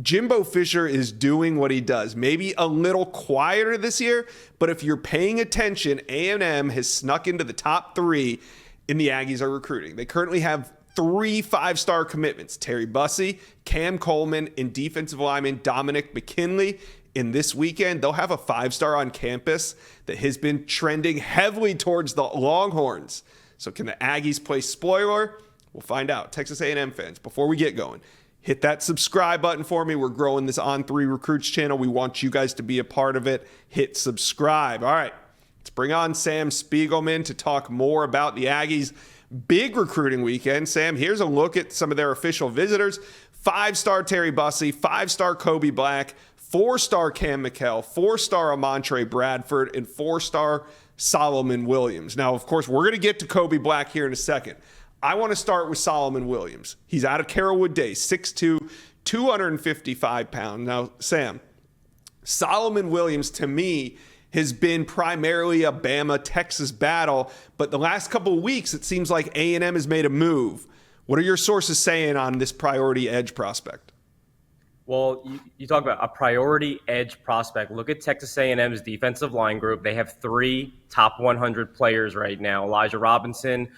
Jimbo Fisher is doing what he does. Maybe a little quieter this year, but if you're paying attention, A&M has snuck into the top 3 in the Aggies are recruiting. They currently have 3 5-star commitments: Terry Bussey, Cam Coleman, and defensive lineman Dominic McKinley. In this weekend, they'll have a 5-star on campus that has been trending heavily towards the Longhorns. So can the Aggies play spoiler? We'll find out. Texas A&M fans, before we get going, hit that subscribe button for me. We're growing this On 3 Recruits channel. We want you guys to be a part of it. Hit subscribe. All right, let's bring on Sam Spiegelman to talk more about the Aggies' big recruiting weekend. Sam, here's a look at some of their official visitors. 5-star Terry Bussey, 5-star Kobe Black, 4-star Cam McKell, 4-star Amari Bradford, and 4-star Solomon Williams. Now, of course, we're going to get to Kobe Black here in a second. I want to start with Solomon Williams. He's out of Carrollwood Day, 6'2", 255 pounds. Now, Sam, Solomon Williams, to me, has been primarily a Bama-Texas battle, but the last couple of weeks, it seems like A&M has made a move. What are your sources saying on this priority edge prospect? Well, you talk about a priority edge prospect. Look at Texas A&M's defensive line group. They have 3 top 100 players right now. Elijah Robinson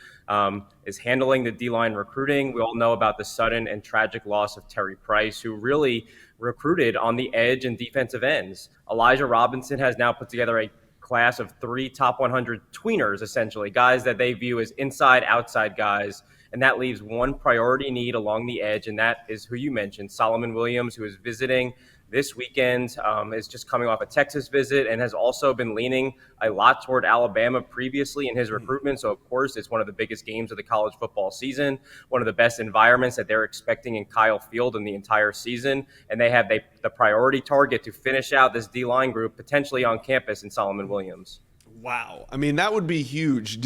is handling the D-line recruiting. We all know about the sudden and tragic loss of Terry Price, who really recruited on the edge and defensive ends. Elijah Robinson has now put together a class of 3 top 100 tweeners, essentially, guys that they view as inside, outside guys. And that leaves one priority need along the edge, and that is who you mentioned, Solomon Williams, who is visiting this weekend, is just coming off a Texas visit and has also been leaning a lot toward Alabama previously in his recruitment. So, of course, it's one of the biggest games of the college football season, one of the best environments that they're expecting in Kyle Field in the entire season. And they have the priority target to finish out this D-line group potentially on campus in Solomon Williams. Wow. I mean, that would be huge.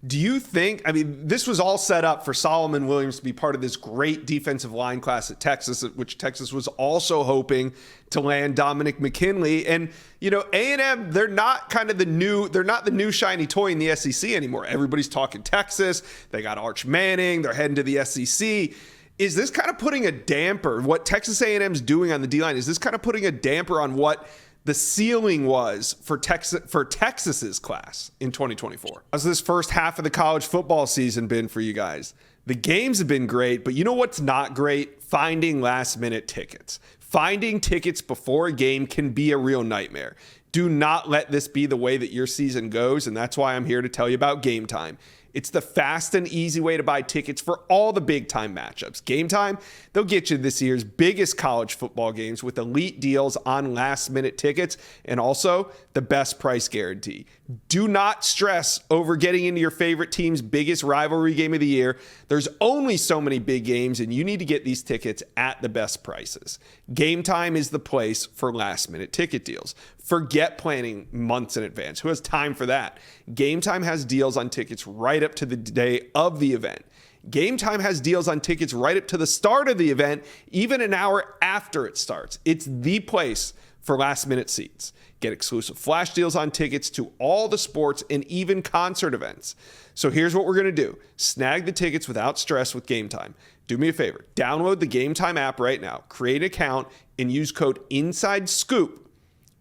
Do you think, I mean, this was all set up for Solomon Williams to be part of this great defensive line class at Texas, which Texas was also hoping to land Dominic McKinley. And, you know, A&M, they're not the new shiny toy in the SEC anymore. Everybody's talking Texas. They got Arch Manning. They're heading to the SEC. Is this kind of putting a damper, what Texas A&M's doing on the D-line, is this kind of putting a damper on what the ceiling was for Texas's class in 2024? How's this first half of the college football season been for you guys? The games have been great, but you know what's not great? Finding last-minute tickets. Finding tickets before a game can be a real nightmare. Do not let this be the way that your season goes, and that's why I'm here to tell you about GameTime. It's the fast and easy way to buy tickets for all the big-time matchups. GameTime, they'll get you this year's biggest college football games with elite deals on last-minute tickets and also the best price guarantee. Do not stress over getting into your favorite team's biggest rivalry game of the year. There's only so many big games, and you need to get these tickets at the best prices. GameTime is the place for last-minute ticket deals. Forget planning months in advance. Who has time for that? GameTime has deals on tickets right up to the day of the event. GameTime has deals on tickets right up to the start of the event, even an hour after it starts. It's the place for last-minute seats. Get exclusive flash deals on tickets to all the sports and even concert events. So here's what we're going to do. Snag the tickets without stress with GameTime. Do me a favor. Download the GameTime app right now. Create an account and use code INSIDESCOOP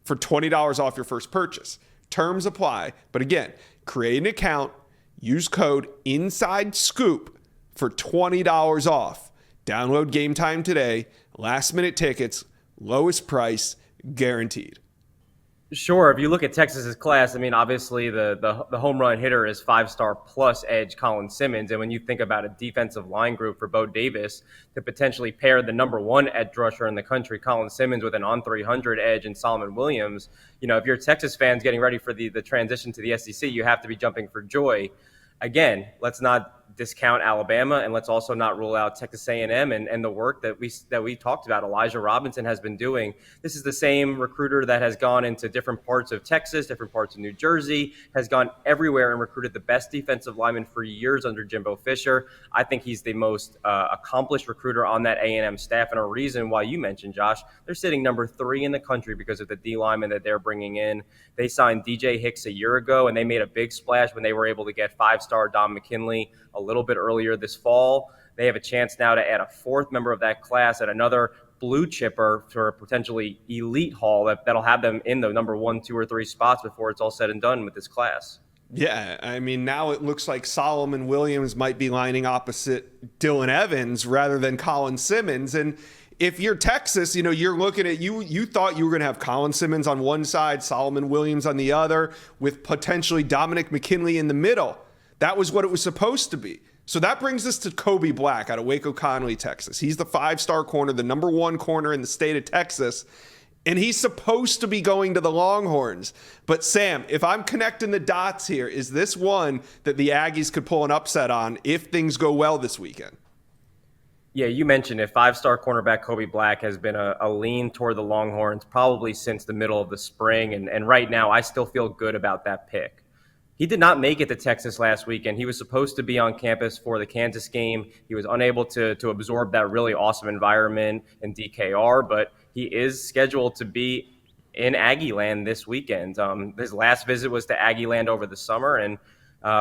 for $20 off your first purchase. Terms apply. But again, create an account, use code INSIDESCOOP for $20 off. Download GameTime today. Last minute tickets, lowest price, guaranteed. Sure. If you look at Texas's class, I mean, obviously the home run hitter is 5-star plus edge Colin Simmons. And when you think about a defensive line group for Bo Davis to potentially pair the number 1 edge rusher in the country, Colin Simmons, with an on 300 edge and Solomon Williams, you know, if you're Texas fans getting ready for the transition to the SEC, you have to be jumping for joy. Again, let's not discount Alabama, and let's also not rule out Texas A&M and the work that we talked about Elijah Robinson has been doing. This is the same recruiter that has gone into different parts of Texas, different parts of New Jersey, has gone everywhere and recruited the best defensive lineman for years under Jimbo Fisher. I think he's the most accomplished recruiter on that A&M staff, and a reason why you mentioned, Josh, they're sitting number 3 in the country because of the D lineman that they're bringing in. They signed DJ Hicks a year ago, and they made a big splash when they were able to get 5-star Dom McKinley a little bit earlier this fall. They have a chance now to add a fourth member of that class at another blue chipper for a potentially elite haul that'll have them in the number 1, 2, or 3 spots before it's all said and done with this class. Yeah, I mean, now it looks like Solomon Williams might be lining opposite Dylan Evans rather than Colin Simmons. And if you're Texas, you're looking at you thought you were going to have Colin Simmons on one side, Solomon Williams on the other, with potentially Dominic McKinley in the middle. That was what it was supposed to be. So that brings us to Kobe Black out of Waco Conley, Texas. He's the 5-star corner, the number 1 corner in the state of Texas. And he's supposed to be going to the Longhorns. But Sam, if I'm connecting the dots here, is this one that the Aggies could pull an upset on if things go well this weekend? Yeah, you mentioned it. 5-star cornerback Kobe Black has been a lean toward the Longhorns probably since the middle of the spring. And right now, I still feel good about that pick. He did not make it to Texas last weekend. He was supposed to be on campus for the Kansas game. He was unable to absorb that really awesome environment in DKR, but he is scheduled to be in Aggie Land this weekend. His last visit was to Aggie Land over the summer, and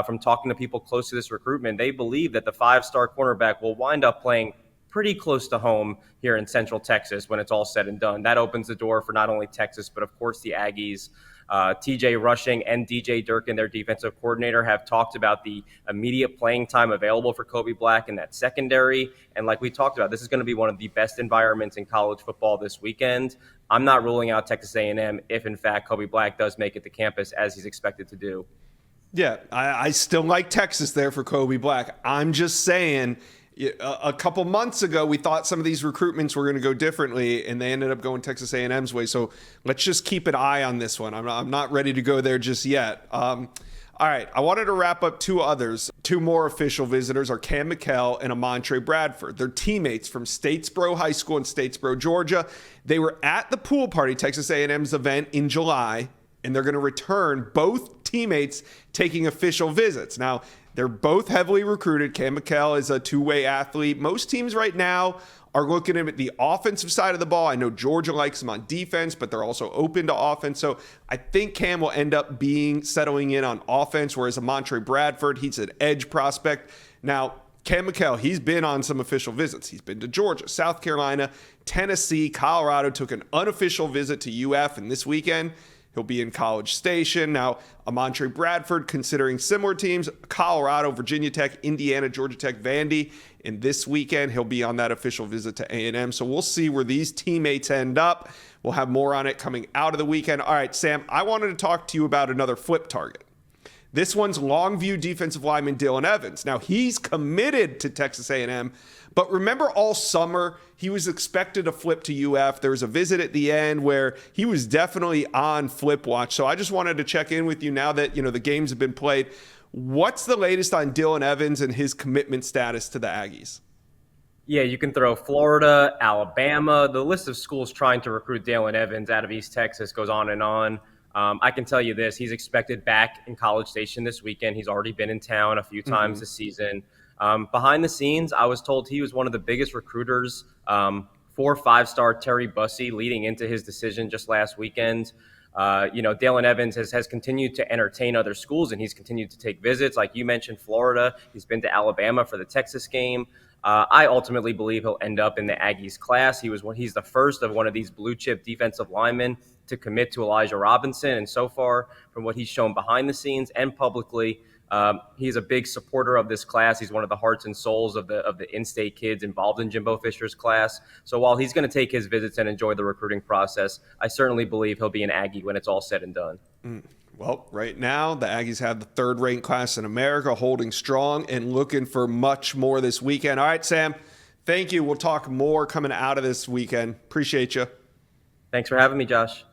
from talking to people close to this recruitment, they believe that the 5-star cornerback will wind up playing pretty close to home here in Central Texas when it's all said and done. That opens the door for not only Texas, but of course the Aggies. TJ Rushing and DJ Durkin, their defensive coordinator, have talked about the immediate playing time available for Kobe Black in that secondary. And like we talked about, this is going to be one of the best environments in college football this weekend. I'm not ruling out Texas A&M if, in fact, Kobe Black does make it to campus as he's expected to do. Yeah, I still like Texas there for Kobe Black. I'm just saying, a couple months ago, we thought some of these recruitments were going to go differently, and they ended up going Texas A&M's way. So let's just keep an eye on this one. I'm not ready to go there just yet. All right, I wanted to wrap up 2 others. 2 more official visitors are Cam McKell and Amari Bradford. They're teammates from Statesboro High School in Statesboro, Georgia. They were at the pool party, Texas A&M's event in July, and they're going to return, both teammates taking official visits. Now, they're both heavily recruited. Cam McKell is a 2-way athlete. Most teams right now are looking at the offensive side of the ball. I know Georgia likes him on defense, but they're also open to offense. So I think Cam will end up settling in on offense, whereas Amari Bradford, he's an edge prospect. Now, Cam McKell, he's been on some official visits. He's been to Georgia, South Carolina, Tennessee, Colorado, took an unofficial visit to UF, and this weekend he'll be in College Station. Now, Amari Bradford, considering similar teams, Colorado, Virginia Tech, Indiana, Georgia Tech, Vandy. And this weekend, he'll be on that official visit to A&M. So we'll see where these teammates end up. We'll have more on it coming out of the weekend. All right, Sam, I wanted to talk to you about another flip target. This one's Longview defensive lineman Dylan Evans. Now, he's committed to Texas A&M, but remember all summer, he was expected to flip to UF. There was a visit at the end where he was definitely on flip watch. So I just wanted to check in with you now that, the games have been played. What's the latest on Dylan Evans and his commitment status to the Aggies? Yeah, you can throw Florida, Alabama. The list of schools trying to recruit Dylan Evans out of East Texas goes on and on. I can tell you this, he's expected back in College Station this weekend. He's already been in town a few times this season. Behind the scenes, I was told he was one of the biggest recruiters for 5-star Terry Bussey leading into his decision just last weekend. Dylan Evans has continued to entertain other schools, and he's continued to take visits. Like you mentioned, Florida. He's been to Alabama for the Texas game. I ultimately believe he'll end up in the Aggies class. He's the first of one of these blue chip defensive linemen to commit to Elijah Robinson. And so far, from what he's shown behind the scenes and publicly, he's a big supporter of this class. He's one of the hearts and souls of the in-state kids involved in Jimbo Fisher's class. So while he's going to take his visits and enjoy the recruiting process, I certainly believe he'll be an Aggie when it's all said and done. Well, right now, the Aggies have the 3rd-ranked class in America, holding strong and looking for much more this weekend. All right, Sam, thank you. We'll talk more coming out of this weekend. Appreciate you. Thanks for having me, Josh.